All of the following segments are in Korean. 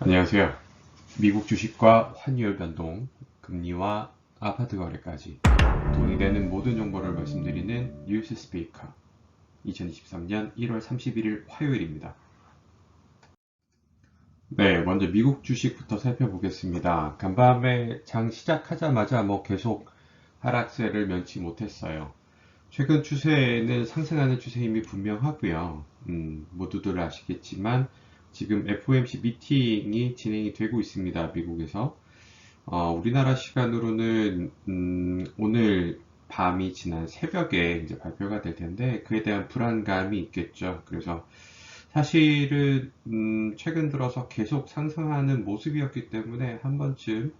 안녕하세요. 미국 주식과 환율 변동, 금리와 아파트 거래까지 돈이 되는 모든 정보를 말씀드리는 뉴스 스피커. 2023년 1월 31일 화요일입니다. 네, 먼저 미국 주식부터 살펴보겠습니다. 간밤에 장 시작하자마자 계속 하락세를 면치 못했어요. 최근 추세는 상승하는 추세임이 분명하고요. 모두들 아시겠지만 지금 FOMC 미팅이 진행이 되고 있습니다. 미국에서. 우리나라 시간으로는 오늘 밤이 지난 새벽에 이제 발표가 될 텐데 그에 대한 불안감이 있겠죠. 그래서 사실은 최근 들어서 계속 상승하는 모습이었기 때문에 한 번쯤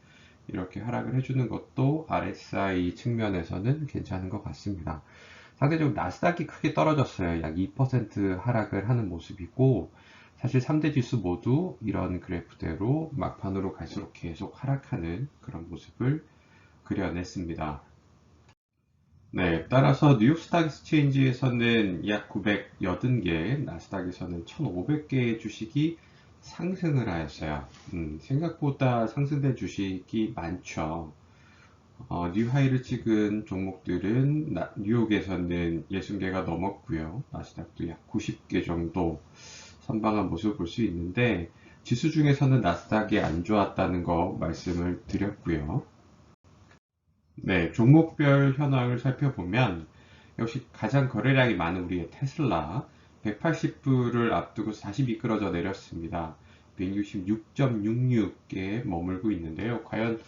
이렇게 하락을 해주는 것도 RSI 측면에서는 괜찮은 것 같습니다. 상대적으로 나스닥이 크게 떨어졌어요. 약 2% 하락을 하는 모습이고, 사실 3대 지수 모두 이런 그래프대로 막판으로 갈수록 계속 하락하는 그런 모습을 그려냈습니다. 네, 따라서 뉴욕 스탁 익스체인지에서는 약 980개, 나스닥에서는 1500개의 주식이 상승을 하였어요. 생각보다 상승된 주식이 많죠. 뉴하이를 찍은 종목들은 뉴욕에서는 60개가 넘었고요. 나스닥도 약 90개 정도 선방한 모습을 볼 수 있는데 지수 중에서는 나스닥이 안 좋았다는 거 말씀을 드렸고요. 네, 종목별 현황을 살펴보면 역시 가장 거래량이 많은 우리의 테슬라 180불을 앞두고 다시 미끄러져 내렸습니다. 166.66개 머물고 있는데요. 과연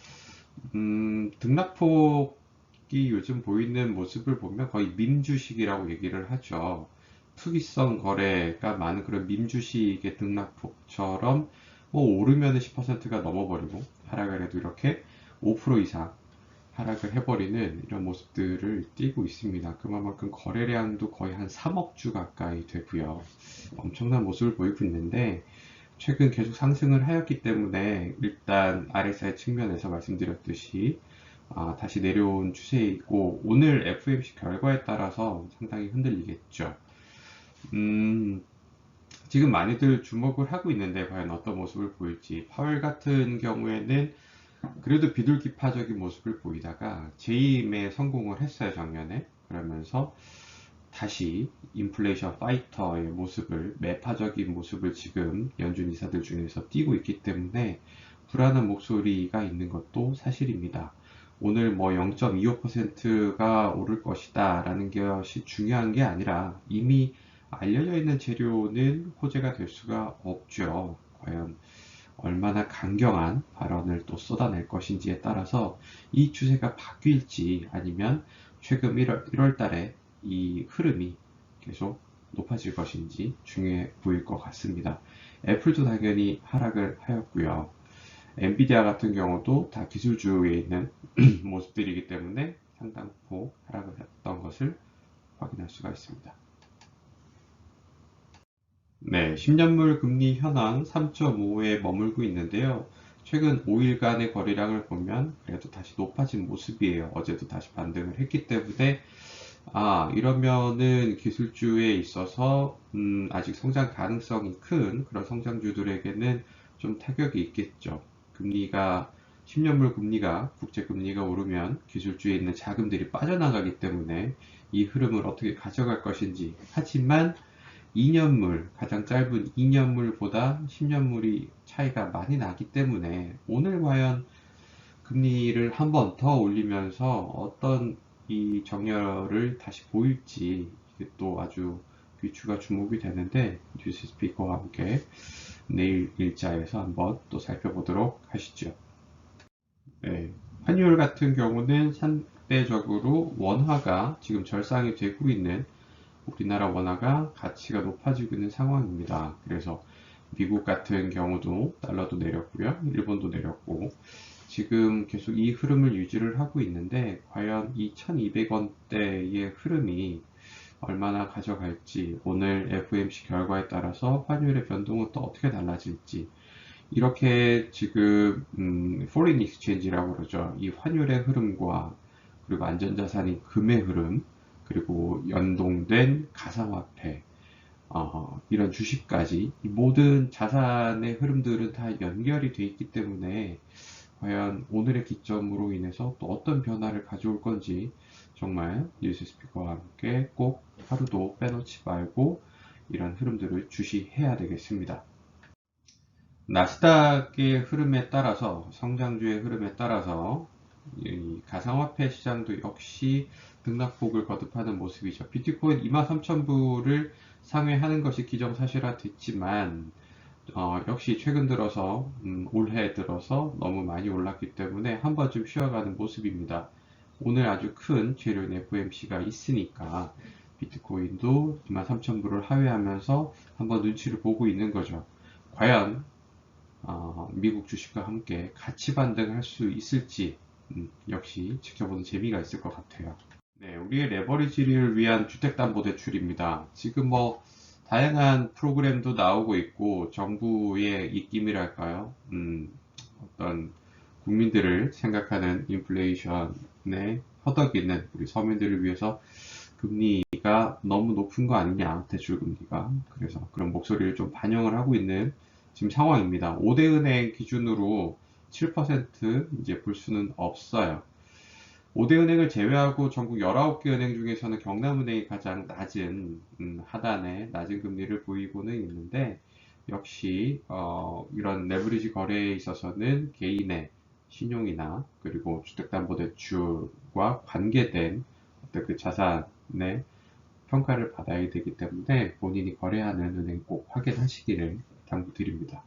등락폭이 요즘 보이는 모습을 보면 거의 밈 주식이라고 얘기를 하죠. 투기성 거래가 많은 그런 밈 주식의 등락폭처럼 오르면 10%가 넘어버리고 하락을 해도 이렇게 5% 이상 하락을 해버리는 이런 모습들을 띠고 있습니다. 그만큼 거래량도 거의 한 3억 주 가까이 되고요. 엄청난 모습을 보이고 있는데 최근 계속 상승을 하였기 때문에 일단 RSI 측면에서 말씀드렸듯이 다시 내려온 추세이고 오늘 FOMC 결과에 따라서 상당히 흔들리겠죠. 지금 많이들 주목을 하고 있는데 과연 어떤 모습을 보일지 파월 같은 경우에는 그래도 비둘기파적인 모습을 보이다가 재임에 성공을 했어요, 작년에. 그러면서 다시 인플레이션 파이터의 모습을, 매파적인 모습을 지금 연준 이사들 중에서 띄고 있기 때문에 불안한 목소리가 있는 것도 사실입니다. 오늘 0.25%가 오를 것이다 라는 것이 중요한 게 아니라 이미 알려져 있는 재료는 호재가 될 수가 없죠. 과연 얼마나 강경한 발언을 또 쏟아낼 것인지에 따라서 이 추세가 바뀔지 아니면 최근 1월 달에 이 흐름이 계속 높아질 것인지 중요해 보일 것 같습니다. 애플도 당연히 하락을 하였고요. 엔비디아 같은 경우도 다 기술주에 있는 모습들이기 때문에 상당폭 하락을 했던 것을 확인할 수가 있습니다. 네, 10년물 금리 현황 3.5에 머물고 있는데요. 최근 5일간의 거래량을 보면 그래도 다시 높아진 모습이에요. 어제도 다시 반등을 했기 때문에 이러면은 기술주에 있어서 아직 성장 가능성이 큰 그런 성장주들에게는 좀 타격이 있겠죠. 금리가 10년물 금리가 국제 금리가 오르면 기술주에 있는 자금들이 빠져나가기 때문에 이 흐름을 어떻게 가져갈 것인지. 하지만 2년물, 가장 짧은 2년물보다 10년물이 차이가 많이 나기 때문에 오늘 과연 금리를 한 번 더 올리면서 어떤 이 정렬을 다시 보일지 이게 또 아주 귀추가 주목이 되는데 뉴스 스피커와 함께 내일 일자에서 한번 또 살펴보도록 하시죠. 네, 환율 같은 경우는 상대적으로 원화가 지금 절상이 되고 있는 우리나라 원화가 가치가 높아지고 있는 상황입니다. 그래서 미국 같은 경우도 달러도 내렸고요. 일본도 내렸고 지금 계속 이 흐름을 유지를 하고 있는데 과연 이 1200원대의 흐름이 얼마나 가져갈지 오늘 FOMC 결과에 따라서 환율의 변동은 또 어떻게 달라질지 이렇게 지금 foreign exchange라고 그러죠. 이 환율의 흐름과 그리고 안전자산인 금의 흐름 그리고 연동된 가상화폐 이런 주식까지 이 모든 자산의 흐름들은 다 연결이 돼 있기 때문에 과연 오늘의 기점으로 인해서 또 어떤 변화를 가져올 건지 정말 뉴스 스피커와 함께 꼭 하루도 빼놓지 말고 이런 흐름들을 주시해야 되겠습니다. 나스닥의 흐름에 따라서 성장주의 흐름에 따라서 이 가상화폐 시장도 역시 등락폭을 거듭하는 모습이죠. 비트코인 23,000불을 상회하는 것이 기정사실화 됐지만 역시 최근 들어서 올해 들어서 너무 많이 올랐기 때문에 한 번쯤 쉬어가는 모습입니다. 오늘 아주 큰 재료인 FOMC가 있으니까 비트코인도 23,000불을 하회하면서 한번 눈치를 보고 있는 거죠. 과연 미국 주식과 함께 같이 반등할 수 있을지 역시 지켜보는 재미가 있을 것 같아요. 네, 우리의 레버리지를 위한 주택담보대출입니다. 지금 뭐 다양한 프로그램도 나오고 있고 정부의 입김이랄까요? 어떤 국민들을 생각하는 인플레이션에 허덕이는 우리 서민들을 위해서 금리가 너무 높은 거 아니냐, 대출 금리가. 그래서 그런 목소리를 좀 반영을 하고 있는 지금 상황입니다. 5대 은행 기준으로 7% 이제 볼 수는 없어요. 5대 은행을 제외하고 전국 19개 은행 중에서는 경남은행이 가장 낮은 하단에 낮은 금리를 보이고는 있는데 역시 이런 레버리지 거래에 있어서는 개인의 신용이나 그리고 주택담보대출과 관계된 어떤 그 자산의 평가를 받아야 되기 때문에 본인이 거래하는 은행 꼭 확인하시기를 당부드립니다.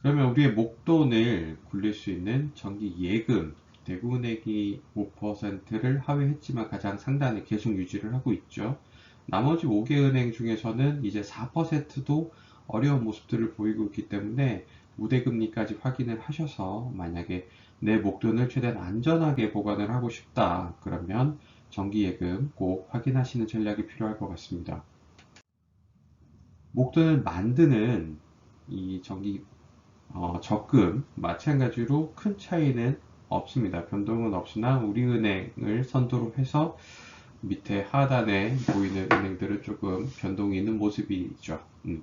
그러면 우리의 목돈을 굴릴 수 있는 정기 예금 대구은행이 5%를 하회했지만 가장 상단에 계속 유지를 하고 있죠. 나머지 5개 은행 중에서는 이제 4%도 어려운 모습들을 보이고 있기 때문에 우대금리까지 확인을 하셔서 만약에 내 목돈을 최대한 안전하게 보관을 하고 싶다 그러면 정기예금 꼭 확인하시는 전략이 필요할 것 같습니다. 목돈을 만드는 이 적금 마찬가지로 큰 차이는 없습니다. 변동은 없으나 우리은행을 선두로 해서 밑에 하단에 보이는 은행들은 조금 변동이 있는 모습이 있죠.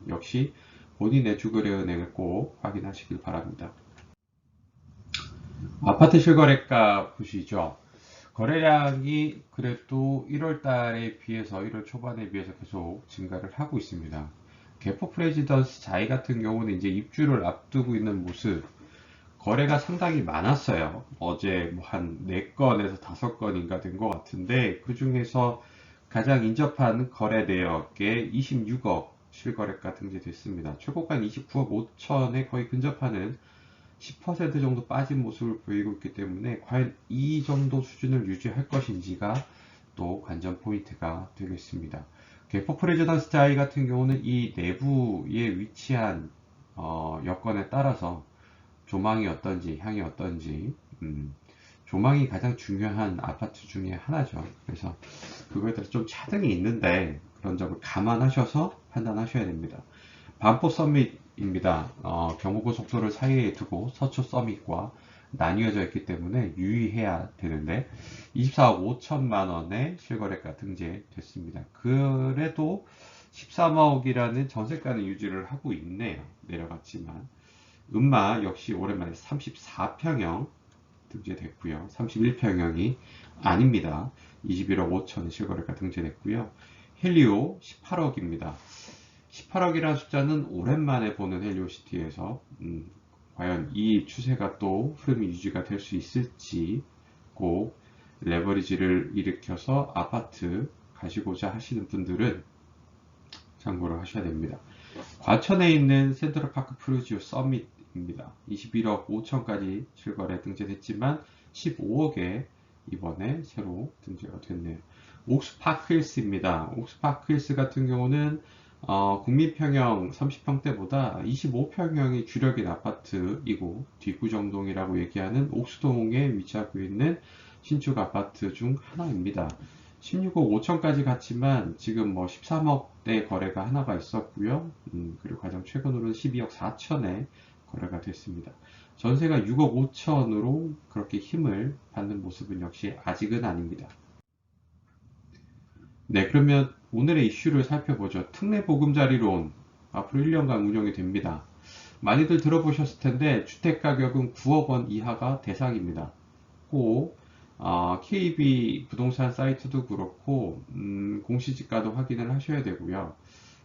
역시 본인의 주거래은행을 꼭 확인하시길 바랍니다. 아파트 실거래가 보시죠. 거래량이 그래도 1월 달에 비해서 1월 초반에 비해서 계속 증가를 하고 있습니다. 개포 프레지던스 자이 같은 경우는 이제 입주를 앞두고 있는 모습, 거래가 상당히 많았어요. 어제 뭐 한 4건에서 5건인가 된 것 같은데 그 중에서 가장 인접한 거래 내역에 26억 실거래가 등재됐습니다. 최고가는 29억 5천에 거의 근접하는 10% 정도 빠진 모습을 보이고 있기 때문에 과연 이 정도 수준을 유지할 것인지가 또 관전 포인트가 되겠습니다. 개포 프레지던스 자이 같은 경우는 이 내부에 위치한 여건에 따라서 조망이 어떤지 향이 어떤지 조망이 가장 중요한 아파트 중에 하나죠. 그래서 그거에 따라서 좀 차등이 있는데 그런 점을 감안하셔서 판단하셔야 됩니다. 반포 서밋입니다. 경부고속도로를 사이에 두고 서초 서밋과 나뉘어져 있기 때문에 유의해야 되는데 24억 5천만 원의 실거래가 등재됐습니다. 그래도 13억이라는 전세가는 유지를 하고 있네요. 내려갔지만 음마 역시 오랜만에 34평형 등재됐고요. 31평형이 아닙니다. 21억 5천의 실거래가 등재됐고요. 헬리오 18억입니다. 18억이라는 숫자는 오랜만에 보는 헬리오시티에서 과연 이 추세가 또 흐름이 유지가 될 수 있을지 꼭 레버리지를 일으켜서 아파트 가시고자 하시는 분들은 참고를 하셔야 됩니다. 과천에 있는 센트럴파크 프루지오 서밋입니다. 21억 5천까지 실거래 등재됐지만 15억에 이번에 새로 등재가 됐네요. 옥스파크힐스입니다. 옥스파크힐스 같은 경우는 국민평형 30평대보다 25평형이 주력인 아파트이고 뒷구정동이라고 얘기하는 옥수동에 위치하고 있는 신축 아파트 중 하나입니다. 16억 5천까지 갔지만 지금 뭐 13억대 거래가 하나가 있었고요. 그리고 가장 최근으로는 12억 4천에 거래가 됐습니다. 전세가 6억 5천으로 그렇게 힘을 받는 모습은 역시 아직은 아닙니다. 네, 그러면 오늘의 이슈를 살펴보죠. 특례 보금자리론 앞으로 1년간 운영이 됩니다. 많이들 들어보셨을 텐데 주택가격은 9억 원 이하가 대상입니다. 꼭 KB 부동산 사이트도 그렇고 공시지가도 확인을 하셔야 되고요.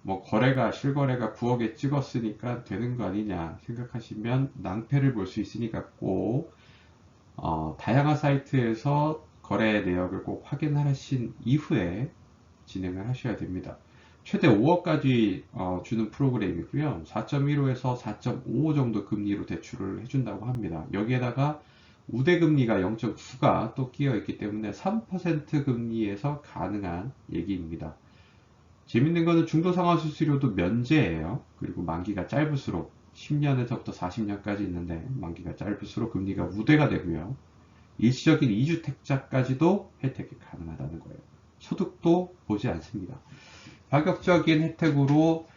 뭐 거래가 실거래가 9억에 찍었으니까 되는 거 아니냐 생각하시면 낭패를 볼 수 있으니까 꼭 다양한 사이트에서 거래 내역을 꼭 확인하신 이후에 진행을 하셔야 됩니다. 최대 5억까지 주는 프로그램이고요. 4.15에서 4.55 정도 금리로 대출을 해준다고 합니다. 여기에다가 우대금리가 0.9가 또 끼어 있기 때문에 3% 금리에서 가능한 얘기입니다. 재밌는 거는 중도상환수수료도 면제예요. 그리고 만기가 짧을수록 10년에서부터 40년까지 있는데 만기가 짧을수록 금리가 우대가 되고요. 일시적인 2주택자까지도 혜택이 가능하다는 거예요. 소득도 보지 않습니다. 파격적인 혜택으로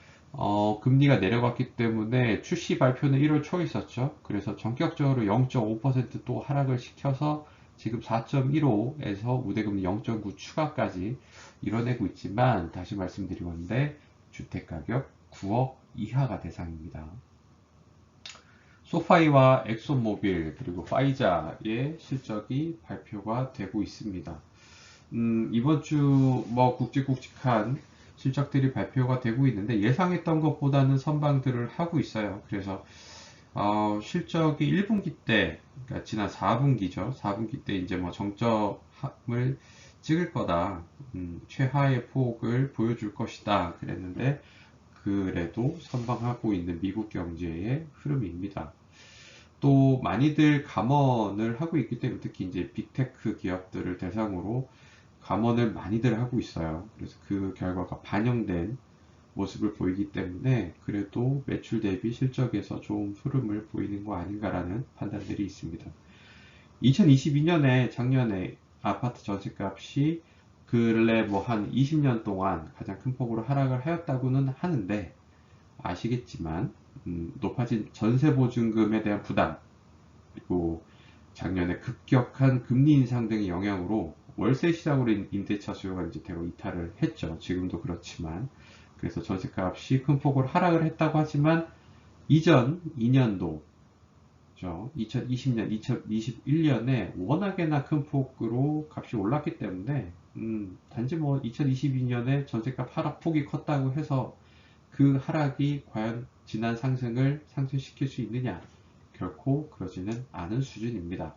금리가 내려갔기 때문에 출시 발표는 1월 초에 있었죠. 그래서 전격적으로 0.5% 또 하락을 시켜서 지금 4.15에서 우대금리 0.9 추가까지 이뤄내고 있지만 다시 말씀드리건데 주택가격 9억 이하가 대상입니다. 소파이와 엑소모빌 그리고 파이자의 실적이 발표가 되고 있습니다. 이번 주 뭐 굵직굵직한 실적들이 발표가 되고 있는데 예상했던 것보다는 선방들을 하고 있어요. 그래서 실적이 1분기 때, 그러니까 지난 4분기죠. 4분기 때 이제 뭐 정점을 찍을 거다. 최하의 폭을 보여줄 것이다. 그랬는데 그래도 선방하고 있는 미국 경제의 흐름입니다. 또 많이들 감원을 하고 있기 때문에 특히 이제 빅테크 기업들을 대상으로 감원을 많이들 하고 있어요. 그래서 그 결과가 반영된 모습을 보이기 때문에 그래도 매출 대비 실적에서 좋은 흐름을 보이는 거 아닌가라는 판단들이 있습니다. 2022년에 작년에 아파트 전세값이 근래 뭐 한 20년 동안 가장 큰 폭으로 하락을 하였다고는 하는데 아시겠지만 높아진 전세보증금에 대한 부담 그리고 작년에 급격한 금리 인상 등의 영향으로 월세 시장으로 임대차 수요가 이제 대거 이탈을 했죠. 지금도 그렇지만 그래서 전세값이 큰 폭으로 하락을 했다고 하지만 이전 2년도 2020년, 2021년에 워낙에나 큰 폭으로 값이 올랐기 때문에 단지 뭐 2022년에 전세값 하락폭이 컸다고 해서 그 하락이 과연 지난 상승을 상쇄시킬 수 있느냐 결코 그러지는 않은 수준입니다.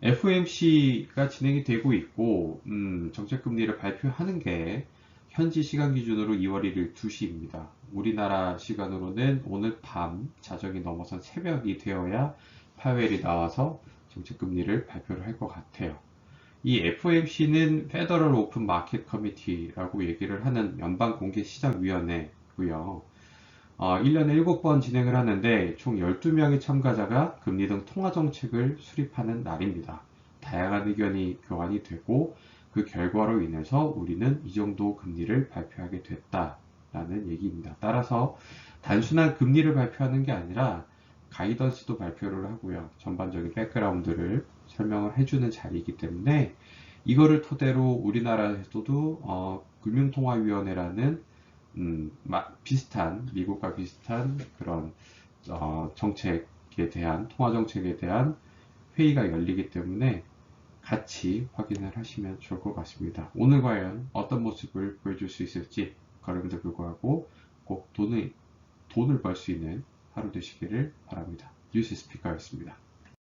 FOMC가 진행이 되고 있고 정책금리를 발표하는 게 현지 시간 기준으로 2월 1일 2시입니다. 우리나라 시간으로는 오늘 밤 자정이 넘어선 새벽이 되어야 파웰이 나와서 정책금리를 발표를 할 것 같아요. 이 FOMC는 페더럴 오픈 마켓 커미티라고 얘기를 하는 연방공개시장위원회고요. 1년에 7번 진행을 하는데 총 12명의 참가자가 금리 등 통화정책을 수립하는 날입니다. 다양한 의견이 교환이 되고 그 결과로 인해서 우리는 이 정도 금리를 발표하게 됐다라는 얘기입니다. 따라서 단순한 금리를 발표하는 게 아니라 가이던스도 발표를 하고요. 전반적인 백그라운드를 설명을 해주는 자리이기 때문에 이거를 토대로 우리나라에서도 금융통화위원회라는 비슷한 미국과 비슷한 그런 정책에 대한 통화 정책에 대한 회의가 열리기 때문에 같이 확인을 하시면 좋을 것 같습니다. 오늘 과연 어떤 모습을 보여줄 수 있을지 그럼에도 불구하고 꼭 돈을 벌 수 있는 하루 되시기를 바랍니다. 뉴스 스피커였습니다.